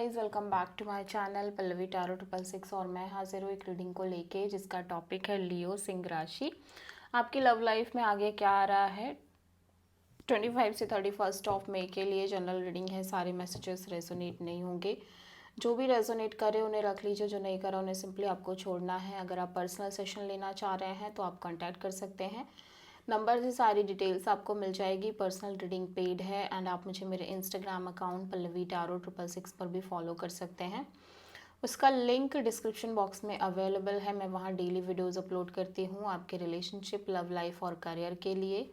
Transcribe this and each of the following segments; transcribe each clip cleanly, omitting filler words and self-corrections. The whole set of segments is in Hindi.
Guys welcome back to my channel Pallavi tarot 666 और मैं हाजिर हूँ एक रीडिंग को लेके जिसका टॉपिक है लियो सिंह राशि। आपकी लव लाइफ में आगे क्या आ रहा है 25 से 31 ऑफ मई के लिए जनरल रीडिंग है। सारे मैसेजेस रेजोनेट नहीं होंगे, जो भी रेजोनेट करे उन्हें रख लीजिए, जो नहीं करा उन्हें सिंपली आपको छोड़ना है। अगर आप पर्सनल सेशन लेना चाह रहे हैं तो आप कॉन्टैक्ट कर सकते हैं। नंबर से सारी डिटेल्स आपको मिल जाएगी। पर्सनल रीडिंग पेड है एंड आप मुझे मेरे इंस्टाग्राम अकाउंट पल्लवी टैरो 666 पर भी फॉलो कर सकते हैं। उसका लिंक डिस्क्रिप्शन बॉक्स में अवेलेबल है। मैं वहाँ डेली वीडियोस अपलोड करती हूँ आपके रिलेशनशिप, लव लाइफ और करियर के लिए।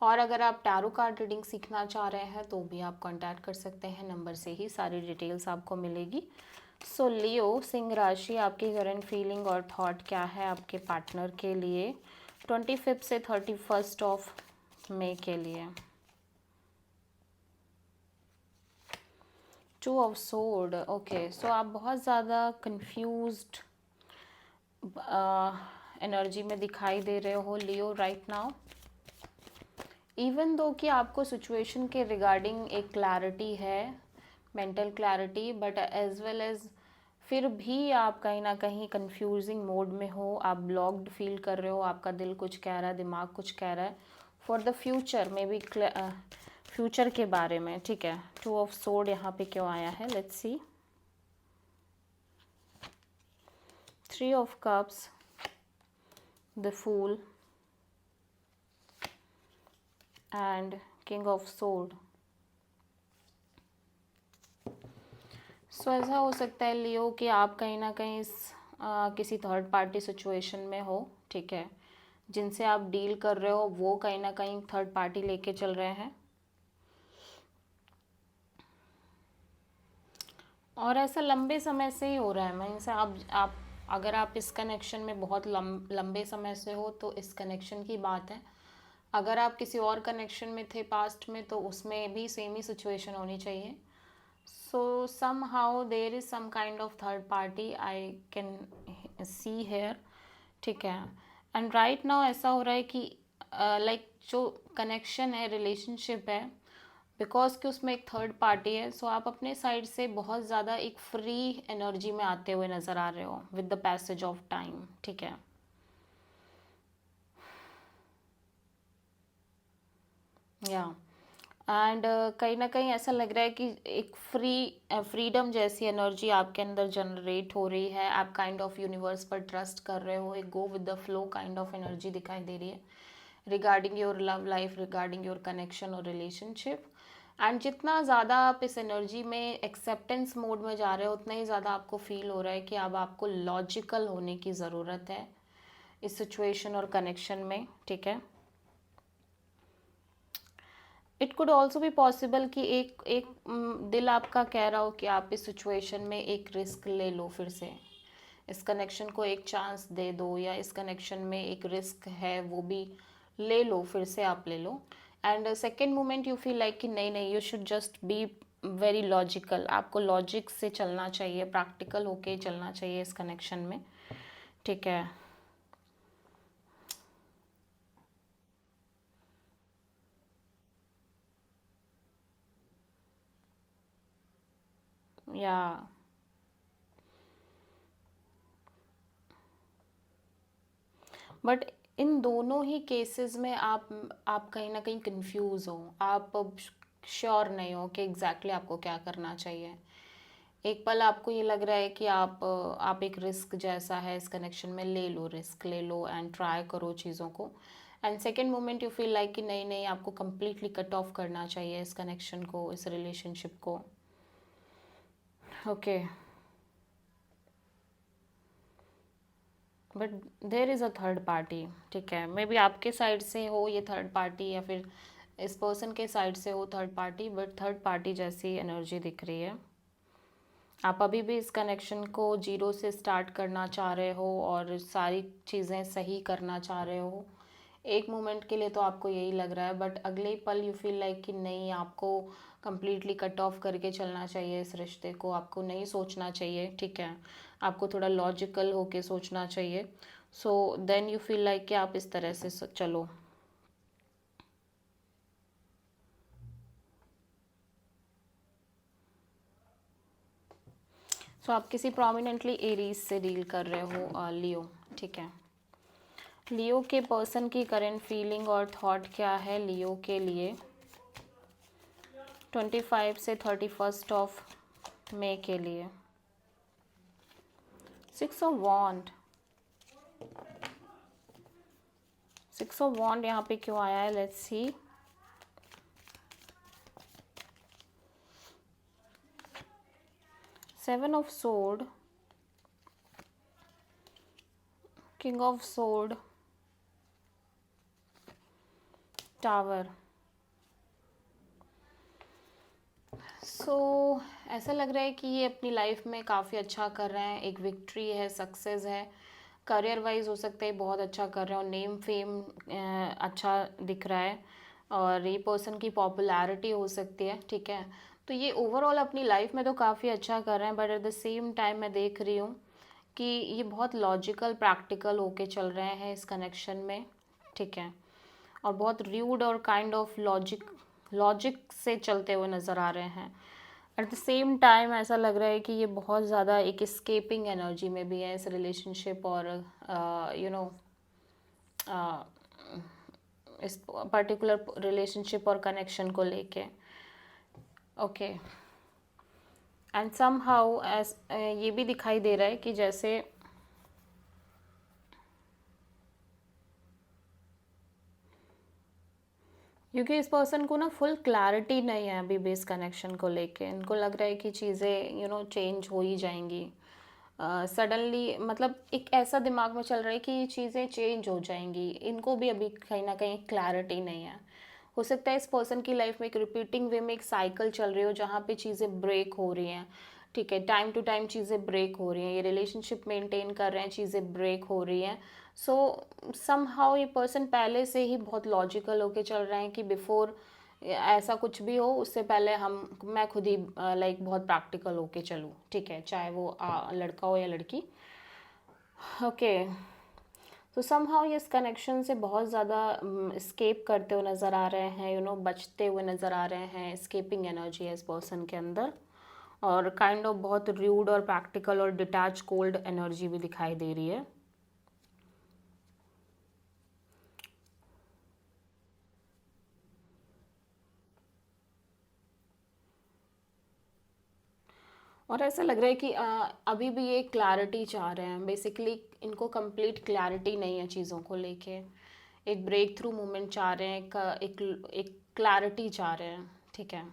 और अगर आप टैरो कार्ड रीडिंग सीखना चाह रहे हैं तो भी आप कांटेक्ट कर सकते हैं, नंबर से ही सारी डिटेल्स आपको मिलेगी। सो लियो सिंह राशि, आपकी करंट फीलिंग और थॉट क्या है आपके पार्टनर के लिए 25 से 31 ऑफ मई के लिए। 2 ऑफ सोर्ड, ओके। सो आप बहुत ज़्यादा कंफ्यूज्ड एनर्जी में दिखाई दे रहे हो लियो राइट नाउ। इवन दो कि आपको सिचुएशन के रिगार्डिंग एक क्लैरिटी है, mental clarity, but as well as फिर भी आप कहीं ना कहीं कंफ्यूजिंग मोड में हो, आप ब्लॉक्ड फील कर रहे हो। आपका दिल कुछ कह रहा है, दिमाग कुछ कह रहा है for the future, may be future के बारे में। ठीक है, 2 ऑफ सोर्ड यहाँ पे क्यों आया है, let's see. 3 of cups, the fool and king of sword. So ऐसा हो सकता है लियो कि आप कहीं ना कहीं किसी थर्ड पार्टी सिचुएशन में हो, ठीक है। जिनसे आप डील कर रहे हो वो कहीं ना कहीं थर्ड पार्टी लेके चल रहे हैं, और ऐसा लंबे समय से ही हो रहा है। मीन्स आप अगर आप इस कनेक्शन में बहुत लंबे समय से हो तो इस कनेक्शन की बात है। अगर आप किसी और कनेक्शन में थे पास्ट में तो उसमें भी सेम ही सिचुएशन होनी चाहिए। सो somehow there is some kind of third party I can see here, ठीक है। एंड राइट नाउ ऐसा हो रहा है कि लाइक जो कनेक्शन है, रिलेशनशिप है, बिकॉज कि उसमें एक थर्ड पार्टी है, सो आप अपने साइड से बहुत ज़्यादा एक फ्री एनर्जी में आते हुए नज़र आ रहे हो with the passage of time, ठीक है। या एंड कहीं ना कहीं ऐसा लग रहा है कि एक फ्रीडम जैसी एनर्जी आपके अंदर जनरेट हो रही है। आप काइंड ऑफ यूनिवर्स पर ट्रस्ट कर रहे हो, एक go with the flow kind of energy दिखाई दे रही है regarding your love life, regarding your connection और रिलेशनशिप। एंड जितना ज़्यादा आप इस एनर्जी में एक्सेप्टेंस मोड में जा रहे हो उतना ही ज़्यादा आपको फील हो रहा है कि अब आपको लॉजिकल होने की ज़रूरत है इस सिचुएशन और कनेक्शन में, ठीक है। इट कुड ऑल्सो भी पॉसिबल कि एक एक दिल आपका कह रहा हो कि आप इस सिचुएशन में एक रिस्क ले लो, फिर से इस कनेक्शन को एक चांस दे दो, या इस कनेक्शन में एक रिस्क है वो भी ले लो, फिर से आप ले लो। And second moment you feel like कि नहीं नहीं, you should just be very logical. आपको लॉजिक से चलना चाहिए, प्रैक्टिकल होके चलना चाहिए इस कनेक्शन में, ठीक है। या बट इन दोनों ही केसेस में आप कहीं ना कहीं कंफ्यूज हो, आप अब श्योर नहीं हो कि एग्जैक्टली आपको क्या करना चाहिए। एक पल आपको ये लग रहा है कि आप एक रिस्क जैसा है इस कनेक्शन में, ले लो, रिस्क ले लो एंड ट्राई करो चीज़ों को। And second moment you feel like कि नहीं नहीं, आपको कम्प्लीटली कट ऑफ करना चाहिए इस कनेक्शन को, इस रिलेशनशिप को, okay. But there is a third party, ठीक है। मे बी आपके साइड से हो ये थर्ड पार्टी, या फिर इस पर्सन के साइड से हो third party, but third party जैसी एनर्जी दिख रही है। आप अभी भी इस कनेक्शन को जीरो से स्टार्ट करना चाह रहे हो और सारी चीज़ें सही करना चाह रहे हो। एक मोमेंट के लिए तो आपको यही लग रहा है, बट अगले पल यू फील लाइक कि नहीं, आपको कम्प्लीटली कट ऑफ करके चलना चाहिए इस रिश्ते को, आपको नहीं सोचना चाहिए, ठीक है। आपको थोड़ा लॉजिकल होके सोचना चाहिए। So then you feel like कि आप इस तरह से चलो। सो आप किसी प्रोमिनेंटली एरीज से डील कर रहे हो लियो, ठीक है। लियो के पर्सन की करंट फीलिंग और थॉट क्या है लियो के लिए 25 से 31 ऑफ मई के लिए। 6 ऑफ वॉन्ड, 6 ऑफ वॉन्ड यहाँ पे क्यों आया है, let's see. Seven of sword, king of sword, tower. So ऐसा लग रहा है कि ये अपनी लाइफ में काफ़ी अच्छा कर रहे हैं, एक विक्ट्री है, सक्सेस है। करियर वाइज हो सकता है बहुत अच्छा कर रहे हो, नेम फेम अच्छा दिख रहा है, और ये पर्सन की पॉपुलैरिटी हो सकती है, ठीक है। तो ये ओवरऑल अपनी लाइफ में तो काफ़ी अच्छा कर रहे हैं, but at the same time मैं देख रही हूँ कि ये बहुत लॉजिकल प्रैक्टिकल होके चल रहे हैं इस कनेक्शन में, ठीक है। और बहुत र्यूड और काइंड ऑफ लॉजिक से चलते हुए नज़र आ रहे हैं। एट द सेम टाइम ऐसा लग रहा है कि ये बहुत ज़्यादा एक स्केपिंग एनर्जी में भी है इस रिलेशनशिप और यू नो इस पर्टिकुलर रिलेशनशिप और कनेक्शन को लेके, ओके। एंड समहाउ ये भी दिखाई दे रहा है कि जैसे क्योंकि इस पर्सन को ना फुल क्लैरिटी नहीं है अभी भी इस कनेक्शन को लेके। इनको लग रहा है कि चीज़ें चेंज हो ही जाएंगी सडनली, मतलब एक ऐसा दिमाग में चल रहा है कि ये चीज़ें चेंज हो जाएंगी। इनको भी अभी कहीं ना कहीं क्लैरिटी नहीं है। हो सकता है इस पर्सन की लाइफ में एक रिपीटिंग वे में एक साइकिल चल रही हो जहाँ पे चीज़ें ब्रेक हो रही हैं, ठीक है। टाइम टू टाइम चीज़ें ब्रेक हो रही हैं, ये रिलेशनशिप मेंटेन कर रहे हैं, चीज़ें ब्रेक हो रही हैं। सो समहाउ ये पर्सन पहले से ही बहुत लॉजिकल होके चल रहे हैं कि बिफोर ऐसा कुछ भी हो उससे पहले मैं खुद ही लाइक बहुत प्रैक्टिकल होके चलूँ, ठीक है, चाहे वो लड़का हो या लड़की, ओके। तो समहाउ ये इस कनेक्शन से बहुत ज़्यादा स्केप करते हुए नज़र आ रहे हैं, बचते हुए नज़र आ रहे हैं। स्केपिंग एनर्जी है इस पर्सन के अंदर, और काइंड ऑफ बहुत र्यूड और प्रैक्टिकल और डिटैच कोल्ड एनर्जी भी दिखाई दे रही है। और ऐसा लग रहा है कि अभी भी ये क्लैरिटी चाह रहे हैं, बेसिकली इनको कंप्लीट क्लैरिटी नहीं है चीज़ों को लेके। एक ब्रेक थ्रू मोमेंट चाह रहे हैं, एक क्लैरिटी चाह रहे हैं, ठीक है।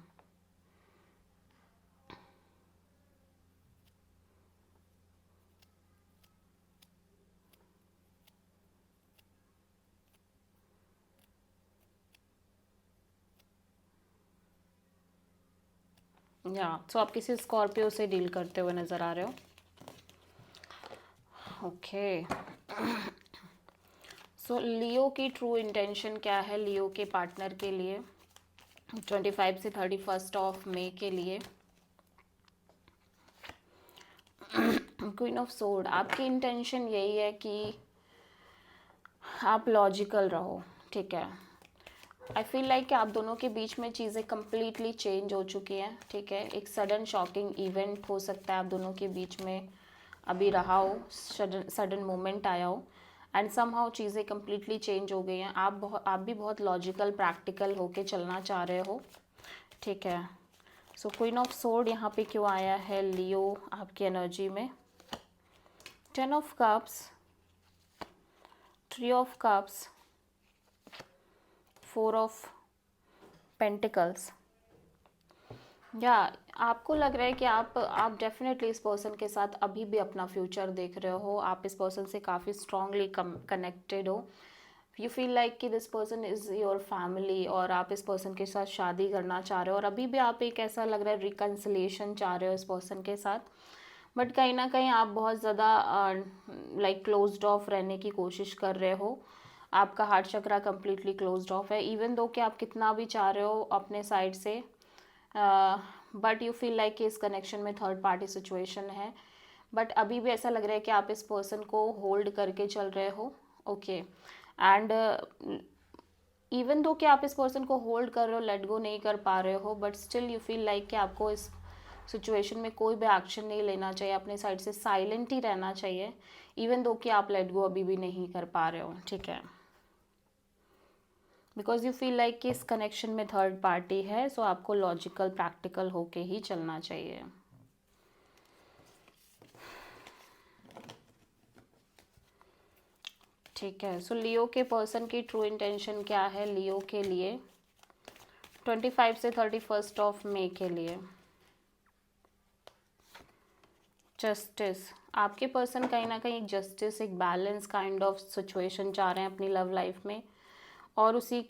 या सो आप किसी स्कॉर्पियो से डील करते हुए नज़र आ रहे हो, ओके। सो लियो की ट्रू इंटेंशन क्या है लियो के पार्टनर के लिए 25 से 31 ऑफ मई के लिए। क्वीन ऑफ सोर्ड, आपकी इंटेंशन यही है कि आप लॉजिकल रहो, ठीक है। आई फील लाइक कि आप दोनों के बीच में चीज़ें कम्प्लीटली चेंज हो चुकी हैं, ठीक है। एक सडन शॉकिंग इवेंट हो सकता है आप दोनों के बीच में अभी रहा हो, सडन मोमेंट आया हो, एंड समहाउ चीज़ें कम्प्लीटली चेंज हो गई हैं। आप भी बहुत लॉजिकल प्रैक्टिकल होके चलना चाह रहे हो, ठीक है। सो क्वीन ऑफ सोर्ड यहाँ पे क्यों आया है लियो आपकी एनर्जी में। 10 of cups, 3 of cups, 4 of pentacles. या आपको लग रहा है कि आप डेफिनेटली इस पर्सन के साथ अभी भी अपना फ्यूचर देख रहे हो। आप इस पर्सन से काफ़ी स्ट्रांगली कनेक्टेड हो। यू फील लाइक कि this person is your family, और आप इस पर्सन के साथ शादी करना चाह रहे हो, और अभी भी आप एक ऐसा लग रहा है रिकन्सिलेशन चाह रहे हो इस पर्सन के साथ। बट कहीं ना कहीं आप बहुत ज़्यादा लाइक क्लोज्ड ऑफ रहने की कोशिश कर रहे हो। आपका heart chakra completely closed of है, इवन दो कि आप कितना भी चाह रहे हो अपने साइड से, बट यू फील लाइक कि इस कनेक्शन में थर्ड पार्टी सिचुएशन है। बट अभी भी ऐसा लग रहा है कि आप इस पर्सन को होल्ड करके चल रहे हो, ओके। एंड इवन दो कि आप इस पर्सन को होल्ड कर रहे हो, लेट गो नहीं कर पा रहे हो, but still you feel like कि आपको इस सिचुएशन में कोई भी एक्शन नहीं लेना चाहिए, अपने साइड से साइलेंट ही रहना चाहिए, इवन दो कि आप लेट गो अभी भी नहीं कर पा रहे हो, ठीक है। बिकॉज यू फील लाइक कि इस कनेक्शन में थर्ड पार्टी है, सो आपको लॉजिकल प्रैक्टिकल होके ही चलना चाहिए। ठीक है, सो लियो के पर्सन की ट्रू इंटेंशन क्या है लियो के लिए 25 से 31 ऑफ मई के लिए। जस्टिस, आपके पर्सन कहीं ना कहीं जस्टिस, एक बैलेंस काइंड ऑफ सिचुएशन चाह रहे हैं अपनी लव लाइफ में, और उसी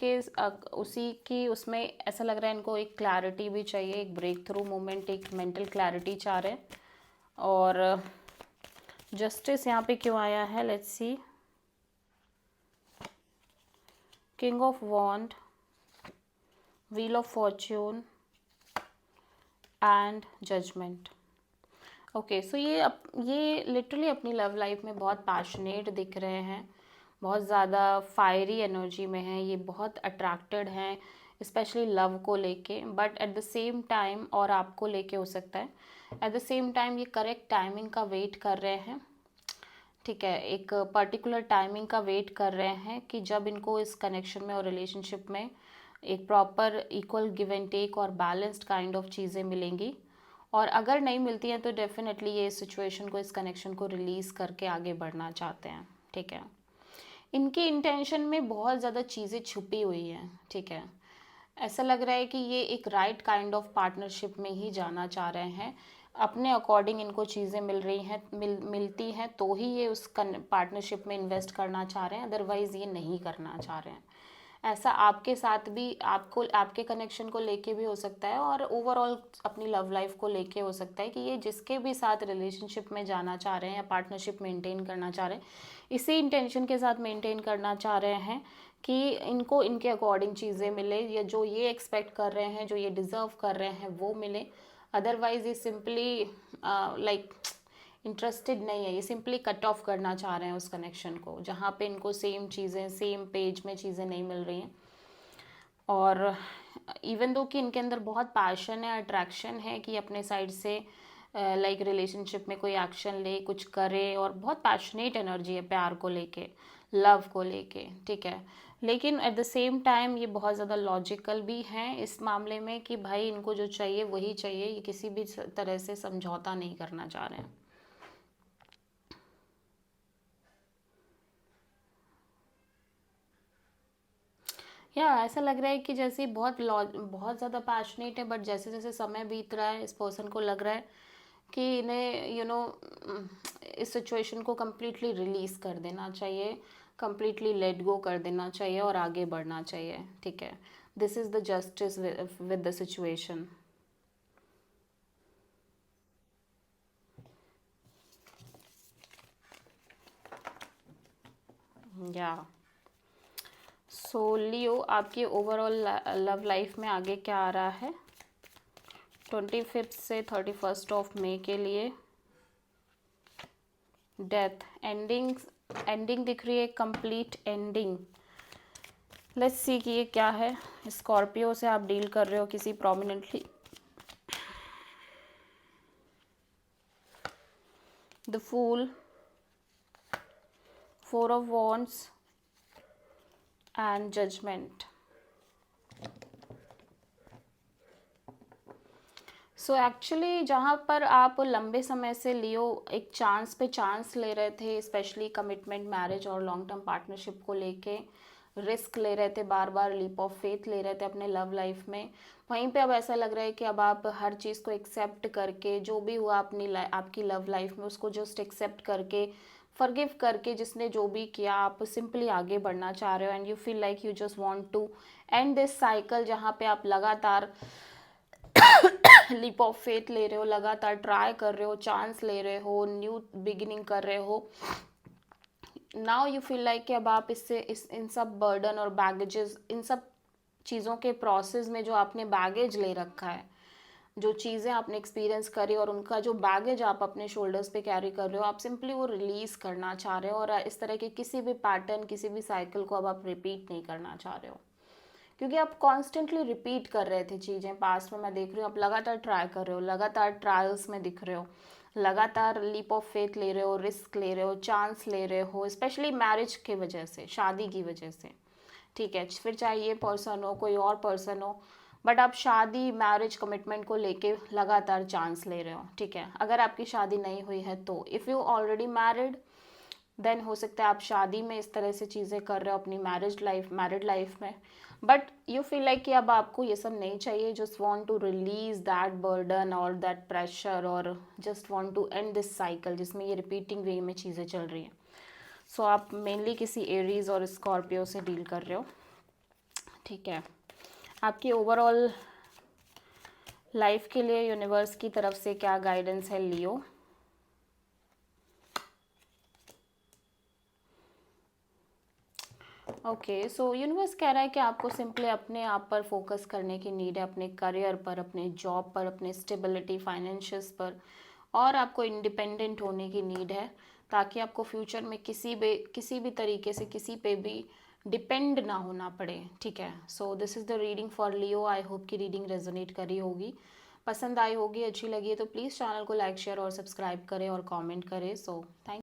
की उसमें ऐसा लग रहा है इनको एक क्लैरिटी भी चाहिए, एक ब्रेक थ्रू मोमेंट, एक मेंटल क्लैरिटी चाह रहे हैं। और जस्टिस यहाँ पे क्यों आया है, let's see. King of wand, wheel of fortune and judgement. Okay, so ये लिटरली अपनी लव लाइफ में बहुत पैशनेट दिख रहे हैं, बहुत ज़्यादा फायरी एनर्जी में हैं, ये बहुत अट्रैक्टेड हैं स्पेशली लव को लेके, but at the same time, और आपको लेके हो सकता है, एट द सेम टाइम ये करेक्ट टाइमिंग का वेट कर रहे हैं, ठीक है। एक पर्टिकुलर टाइमिंग का वेट कर रहे हैं कि जब इनको इस कनेक्शन में और रिलेशनशिप में एक proper equal give and take और बैलेंस्ड काइंड ऑफ चीज़ें मिलेंगी, और अगर नहीं मिलती हैं तो डेफिनेटली ये इस सिचुएशन को, इस कनेक्शन को रिलीज़ करके आगे बढ़ना चाहते हैं, ठीक है। इनकी इंटेंशन में बहुत ज़्यादा चीज़ें छुपी हुई हैं, ठीक है। ऐसा लग रहा है कि ये एक राइट काइंड ऑफ पार्टनरशिप में ही जाना चाह रहे हैं, अपने अकॉर्डिंग इनको चीज़ें मिल रही हैं, मिलती हैं तो ही ये उस पार्टनरशिप में इन्वेस्ट करना चाह रहे हैं, अदरवाइज़ ये नहीं करना चाह रहे हैं। ऐसा आपके साथ भी, आपको आपके कनेक्शन को लेके भी हो सकता है, और ओवरऑल अपनी लव लाइफ को लेके हो सकता है कि ये जिसके भी साथ रिलेशनशिप में जाना चाह रहे हैं या पार्टनरशिप मेंटेन करना चाह रहे हैं, इसी इंटेंशन के साथ मेंटेन करना चाह रहे हैं कि इनको इनके अकॉर्डिंग चीज़ें मिले, या जो ये एक्सपेक्ट कर रहे हैं, जो ये डिज़र्व कर रहे हैं वो मिले। अदरवाइज़ ये सिंपली लाइक इंटरेस्टेड नहीं है, ये सिंपली कट ऑफ करना चाह रहे हैं उस कनेक्शन को जहाँ पे इनको सेम चीज़ें, सेम पेज में चीज़ें नहीं मिल रही हैं। और इवन दो कि इनके अंदर बहुत पैशन है, अट्रैक्शन है कि अपने साइड से लाइक रिलेशनशिप में कोई एक्शन ले, कुछ करे, और बहुत पैशनेट एनर्जी है प्यार को लेके, लव को लेके, ठीक है। लेकिन एट द सेम टाइम ये बहुत ज़्यादा लॉजिकल भी हैं इस मामले में कि भाई इनको जो चाहिए वही चाहिए, ये किसी भी तरह से समझौता नहीं करना चाह रहे हैं। या ऐसा लग रहा है कि जैसे बहुत ज़्यादा पैशनेट है, बट जैसे जैसे समय बीत रहा है इस पर्सन को लग रहा है कि इन्हें इस सिचुएशन को कम्प्लीटली रिलीज़ कर देना चाहिए, कम्प्लीटली लेट गो कर देना चाहिए और आगे बढ़ना चाहिए, ठीक है। This is the justice with the situation. या सो लियो, आपकी ओवरऑल लव लाइफ में आगे क्या आ रहा है 25 से 31 ऑफ मई के लिए। डेथ, एंडिंग दिख रही है, कंप्लीट एंडिंग। लेट्स सी कि ये क्या है। स्कॉर्पियो से आप डील कर रहे हो किसी prominently. The fool, 4 of wands and judgement. So actually जहाँ पर आप लंबे समय से लियो एक चांस पे चांस ले रहे थे, स्पेशली कमिटमेंट, मैरिज और लॉन्ग टर्म पार्टनरशिप को लेके रिस्क ले रहे थे, बार बार लीप ऑफ फेथ ले रहे थे अपने लव लाइफ में, वहीं पे अब ऐसा लग रहा है कि अब आप हर चीज़ को एक्सेप्ट करके, जो भी हुआ अपनी आपकी लव लाइफ में उसको जस्ट एक्सेप्ट करके, फॉरगिव करके, जिसने जो भी किया, आप सिंपली आगे बढ़ना चाह रहे हो। And you feel like you just want to end this cycle, जहाँ पे आप लगातार लीप ऑफ फेथ ले रहे हो, लगातार ट्राई कर रहे हो, चांस ले रहे हो, न्यू बिगिनिंग कर रहे हो। नाउ यू फील लाइक कि अब आप इन सब बर्डन और बैगेजेस, इन सब चीज़ों के प्रोसेस में जो आपने बैगेज ले रखा है, जो चीज़ें आपने एक्सपीरियंस करी और उनका जो बैगेज आप अपने शोल्डर्स पे कैरी कर रहे हो, आप सिंपली वो रिलीज़ करना चाह रहे हो, और इस तरह के किसी भी पैटर्न, किसी भी साइकिल को अब आप रिपीट नहीं करना चाह रहे हो, क्योंकि आप कॉन्स्टेंटली रिपीट कर रहे थे चीज़ें पास्ट में, मैं देख रही हूँ आप लगातार ट्राई कर रहे हो, लगातार ट्रायल्स में दिख रहे हो, लगातार लीप ऑफ फेथ ले रहे हो, रिस्क ले रहे हो, चांस ले रहे हो, स्पेशली मैरिज की वजह से, शादी की वजह से, ठीक है। फिर चाहे ये पर्सन हो, कोई और पर्सन हो, बट आप शादी, मैरिज, कमिटमेंट को लेके लगातार चांस ले रहे हो, ठीक है। अगर आपकी शादी नहीं हुई है तो if you already married, then हो सकता है आप शादी में इस तरह से चीज़ें कर रहे हो अपनी मैरिड लाइफ में, बट यू फील लाइक कि अब आपको ये सब नहीं चाहिए, just want to release that burden और दैट प्रेशर, और just want to end this cycle जिसमें ये रिपीटिंग वे में चीज़ें चल रही हैं। सो आप मेनली किसी एरीज और स्कॉर्पियो से डील कर रहे हो, ठीक है। आपकी ओवरऑल लाइफ के लिए यूनिवर्स की तरफ से क्या गाइडेंस है लियो? ओके, सो यूनिवर्स कह रहा है कि आपको सिंपली अपने आप पर फोकस करने की नीड है, अपने करियर पर, अपने जॉब पर, अपने स्टेबिलिटी फाइनेंशियल्स पर, और आपको इंडिपेंडेंट होने की नीड है, ताकि आपको फ्यूचर में किसी भी तरीके से किसी पे भी डिपेंड ना होना पड़े, ठीक है। So this is the reading for Leo. I hope कि रीडिंग रेजोनेट करी होगी, पसंद आई होगी, अच्छी लगी है तो प्लीज़ चैनल को लाइक, शेयर और सब्सक्राइब करें और कमेंट करें। So thank